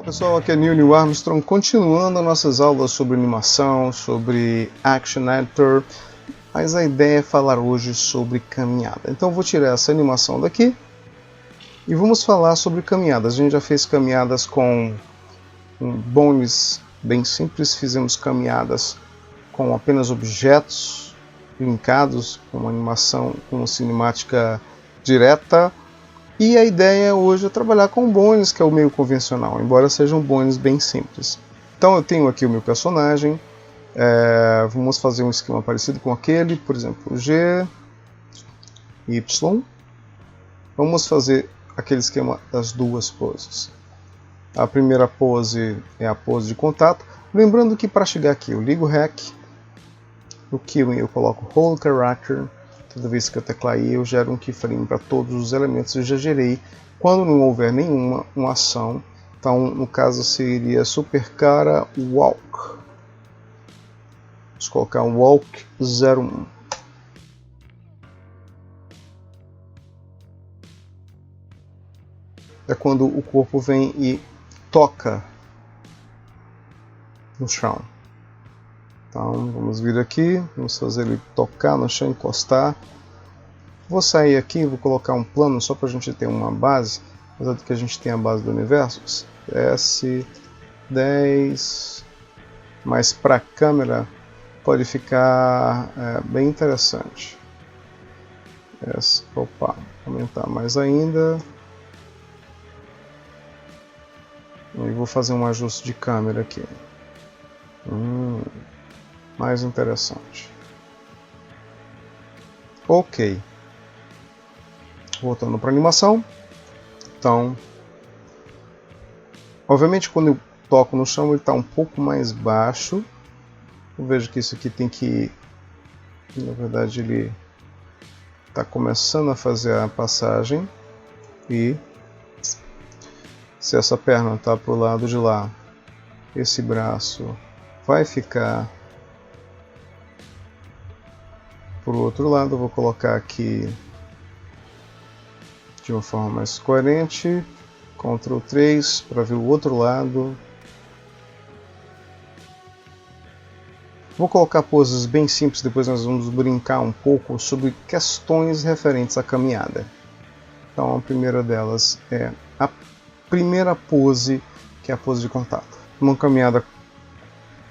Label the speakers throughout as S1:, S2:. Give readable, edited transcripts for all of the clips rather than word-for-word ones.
S1: Olá pessoal, aqui é Neil Armstrong, continuando nossas aulas sobre animação, sobre Action Editor, mas a ideia é falar hoje sobre caminhada. Então eu vou tirar essa animação daqui e vamos falar sobre caminhadas. A gente já fez caminhadas com bones bem simples, fizemos caminhadas com apenas objetos linkados, com uma animação, com uma cinemática direta. E a ideia hoje é trabalhar com bones, que é o meio convencional, embora sejam bones bem simples. Então eu tenho aqui o meu personagem, vamos fazer um esquema parecido com aquele, por exemplo, G, Y. Vamos fazer aquele esquema das duas poses. A primeira pose é a pose de contato. Lembrando que para chegar aqui eu ligo o REC, no Keyring eu coloco Hold Character. Toda vez que eu teclar I, eu gero um keyframe para todos os elementos. Eu já gerei quando não houver nenhuma uma ação. Então, no caso, seria Supercara Walk. Vamos colocar um Walk 01. É quando o corpo vem e toca no chão. Então vamos vir aqui, vamos fazer ele tocar no chão, encostar. Vou sair aqui, vou colocar um plano só para a gente ter uma base, apesar de que a gente tem a base do universo. S10, mas para a câmera pode ficar bem interessante. Opa, aumentar mais ainda. E vou fazer um ajuste de câmera aqui. Mais interessante. Ok. Voltando para a animação. Então, obviamente quando eu toco no chão ele está um pouco mais baixo. Eu vejo que isso aqui tem que... Na verdade ele está começando a fazer a passagem. E se essa perna está para o lado de lá, esse braço vai ficar por outro lado. Eu vou colocar aqui de uma forma mais coerente, Ctrl 3 para ver o outro lado. Vou colocar poses bem simples, depois nós vamos brincar um pouco sobre questões referentes à caminhada. Então a primeira delas é a primeira pose, que é a pose de contato. Uma caminhada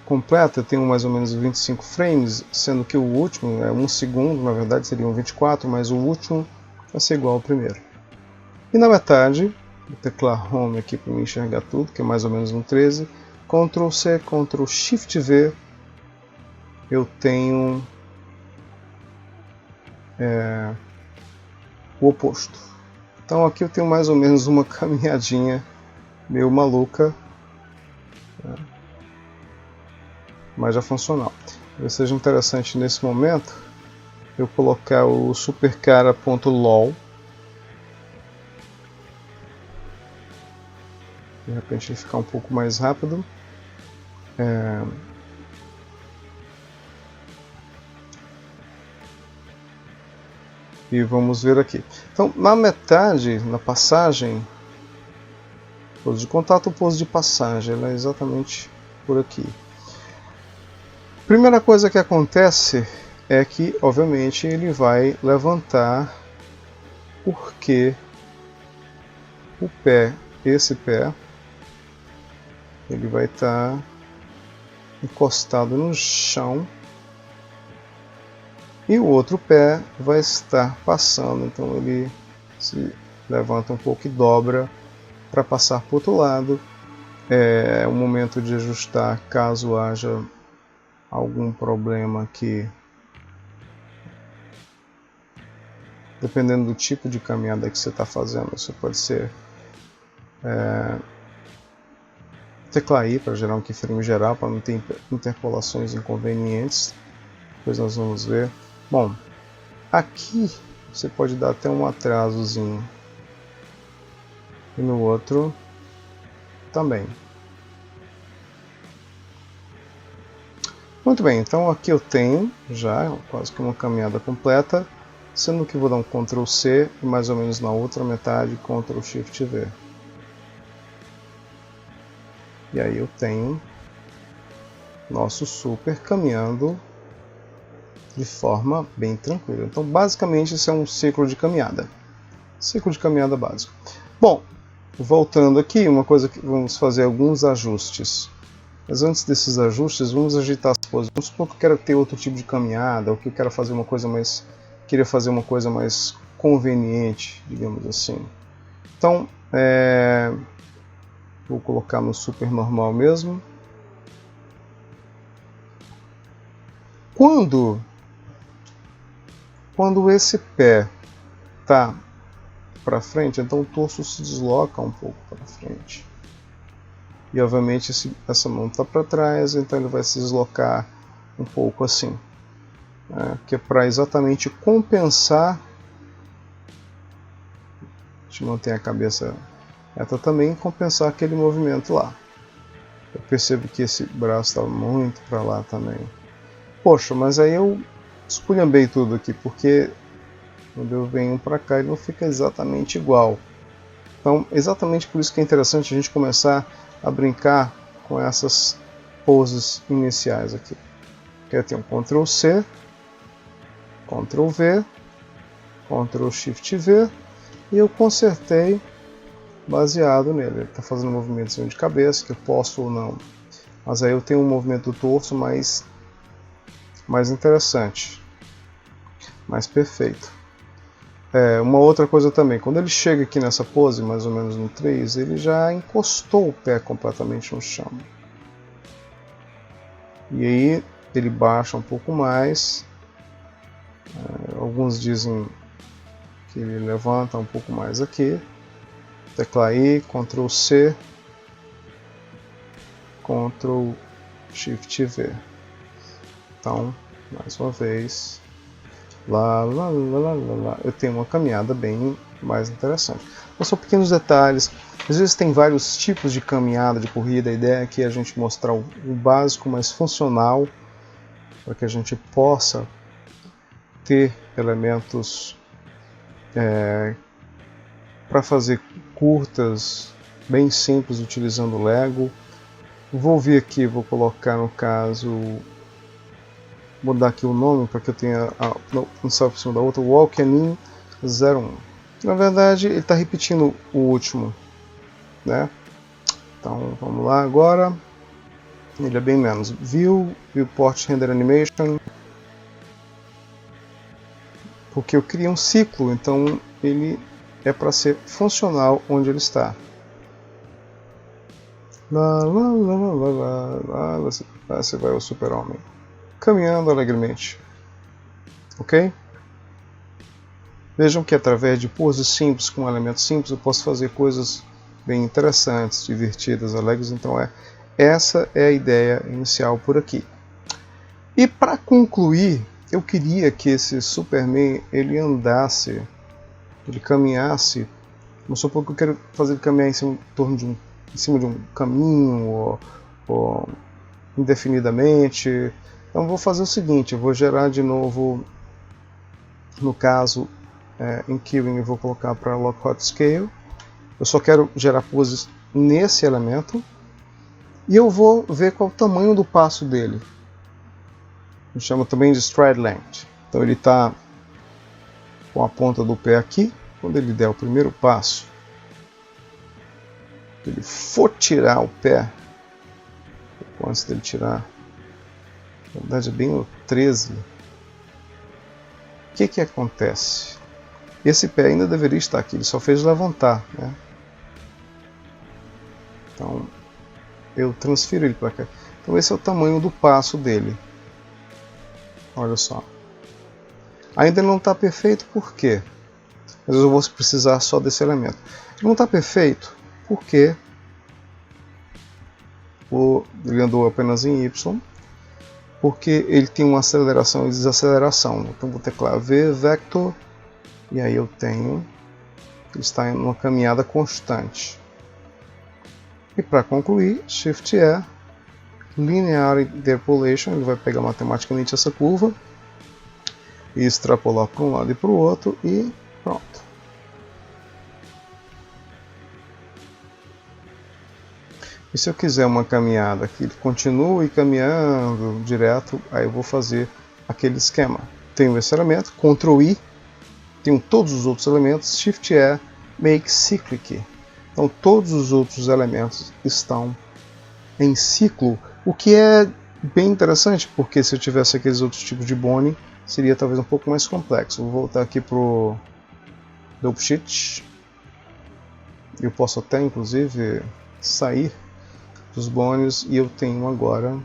S1: completa, eu tenho mais ou menos 25 frames, sendo que o último é 1 segundo, na verdade seriam 24, mas o último vai ser igual ao primeiro. E na metade, vou teclar Home aqui para me enxergar tudo, que é mais ou menos um 13, Ctrl C, Ctrl Shift V, eu tenho o oposto. Então aqui eu tenho mais ou menos uma caminhadinha meio maluca, mas já funcional. Talvez seja interessante nesse momento eu colocar o supercara.lol. De repente ele ficar um pouco mais rápido. E vamos ver aqui. Então, na metade, na passagem, pose de contato, pose de passagem, ela é exatamente por aqui. Primeira coisa que acontece é que, obviamente, ele vai levantar, porque o pé, esse pé, ele vai estar encostado no chão e o outro pé vai estar passando, então ele se levanta um pouco e dobra para passar para o outro lado. É o momento de ajustar caso haja algum problema aqui, dependendo do tipo de caminhada que você está fazendo. Isso pode ser teclar I para gerar um keyframe geral, para não ter interpolações inconvenientes. Depois nós vamos ver. Bom, aqui você pode dar até um atrasozinho, e no outro também. Muito bem, então aqui eu tenho já quase que uma caminhada completa, sendo que vou dar um Ctrl C e mais ou menos na outra metade Ctrl Shift V. E aí eu tenho nosso super caminhando de forma bem tranquila. Então, basicamente, isso é um ciclo de caminhada. Ciclo de caminhada básico. Bom, voltando aqui, uma coisa que vamos fazer alguns ajustes. Mas antes desses ajustes, vamos agitar as poses. Vamos supor que eu quero ter outro tipo de caminhada, ou que eu quero fazer uma coisa mais... queria fazer uma coisa mais conveniente, digamos assim. Então, vou colocar no super normal mesmo. Quando esse pé está para frente, então o torso se desloca um pouco para frente. E obviamente essa mão está para trás, então ele vai se deslocar um pouco assim. Que é para exatamente compensar. A gente mantém a cabeça reta também, compensar aquele movimento lá. Eu percebo que esse braço está muito para lá também. Poxa, mas aí eu esculhambei tudo aqui, porque quando eu venho para cá ele não fica exatamente igual. Então, exatamente por isso que é interessante a gente começar a brincar com essas poses iniciais aqui. Eu tenho um Ctrl C, Ctrl V, Ctrl Shift V, e eu consertei baseado nele. Ele está fazendo um movimento de cabeça, que eu posso ou não. Mas aí eu tenho um movimento do torso mais interessante, mais perfeito. Uma outra coisa também, quando ele chega aqui nessa pose, mais ou menos no 3, ele já encostou o pé completamente no chão. E aí ele baixa um pouco mais. Alguns dizem que ele levanta um pouco mais aqui. Tecla I, Ctrl C, Ctrl Shift V. Então, mais uma vez, eu tenho uma caminhada bem mais interessante. Então, são pequenos detalhes. Às vezes tem vários tipos de caminhada, de corrida. A ideia aqui é a gente mostrar o básico, mas funcional, para que a gente possa ter elementos para fazer curtas, bem simples, utilizando o Lego. Vou vir aqui, vou colocar no caso, vou dar aqui o nome para que eu tenha um salto por cima da outra, Walk-in 01. Na verdade, ele está repetindo o último, né? Então vamos lá agora. Ele é bem menos. View, Viewport Render Animation. Porque eu criei um ciclo, então ele é para ser funcional onde ele está. Você vai o super-homem caminhando alegremente. Ok? Vejam que através de poses simples, com elementos simples, eu posso fazer coisas bem interessantes, divertidas, alegres. Então essa é a ideia inicial por aqui. E para concluir, eu queria que esse Superman ele andasse, ele caminhasse. Vamos supor que eu quero fazer ele caminhar em cima de um caminho ou indefinidamente. Então vou fazer o seguinte, eu vou gerar de novo, no caso em Keyring eu vou colocar para Lockhart Scale. Eu só quero gerar poses nesse elemento e eu vou ver qual é o tamanho do passo dele. A gente chama também de Stride Length. Então ele está com a ponta do pé aqui. Quando ele der o primeiro passo, ele for tirar o pé, antes dele tirar, na verdade é bem o 13, o que acontece? Esse pé ainda deveria estar aqui, ele só fez levantar, né? Então eu transfiro ele para cá. Então esse é o tamanho do passo dele. Olha só. Ainda não está perfeito, por quê? Mas eu vou precisar só desse elemento. Ele não está perfeito porque ele andou apenas em Y, porque ele tem uma aceleração e desaceleração. Então vou teclar V, Vector, e aí eu tenho, ele está em uma caminhada constante. E para concluir, Shift E, Linear Interpolation, ele vai pegar matematicamente essa curva e extrapolar para um lado e para o outro e pronto. E se eu quiser uma caminhada que ele continue caminhando direto, aí eu vou fazer aquele esquema. Tenho esse elemento, Ctrl I, tenho todos os outros elementos, Shift E, Make Cyclic. Então todos os outros elementos estão em ciclo, o que é bem interessante, porque se eu tivesse aqueles outros tipos de bone, seria talvez um pouco mais complexo. Vou voltar aqui para o Double Shift. Eu posso até inclusive sair dos bones e eu tenho agora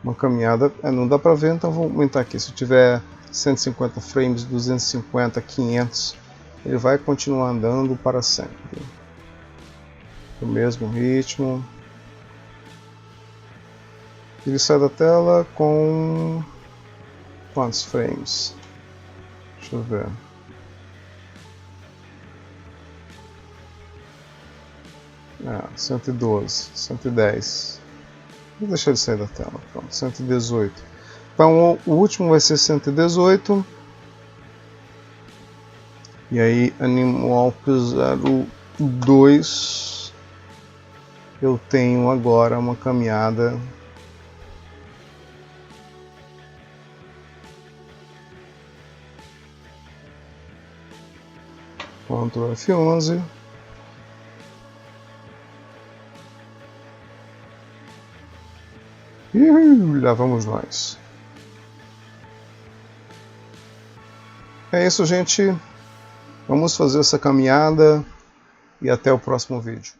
S1: uma caminhada. Não dá para ver, então vou aumentar aqui. Se eu tiver 150 frames, 250, 500, ele vai continuar andando para sempre. No mesmo ritmo. Ele sai da tela com quantos frames? Deixa eu ver. Ah, 112, 110. Vou deixar ele sair da tela. Pronto, 118. Então o último vai ser 118. E aí, Animal 02. Eu tenho agora uma caminhada. Ctrl F11. E lá vamos nós. É isso, gente. Vamos fazer essa caminhada e até o próximo vídeo.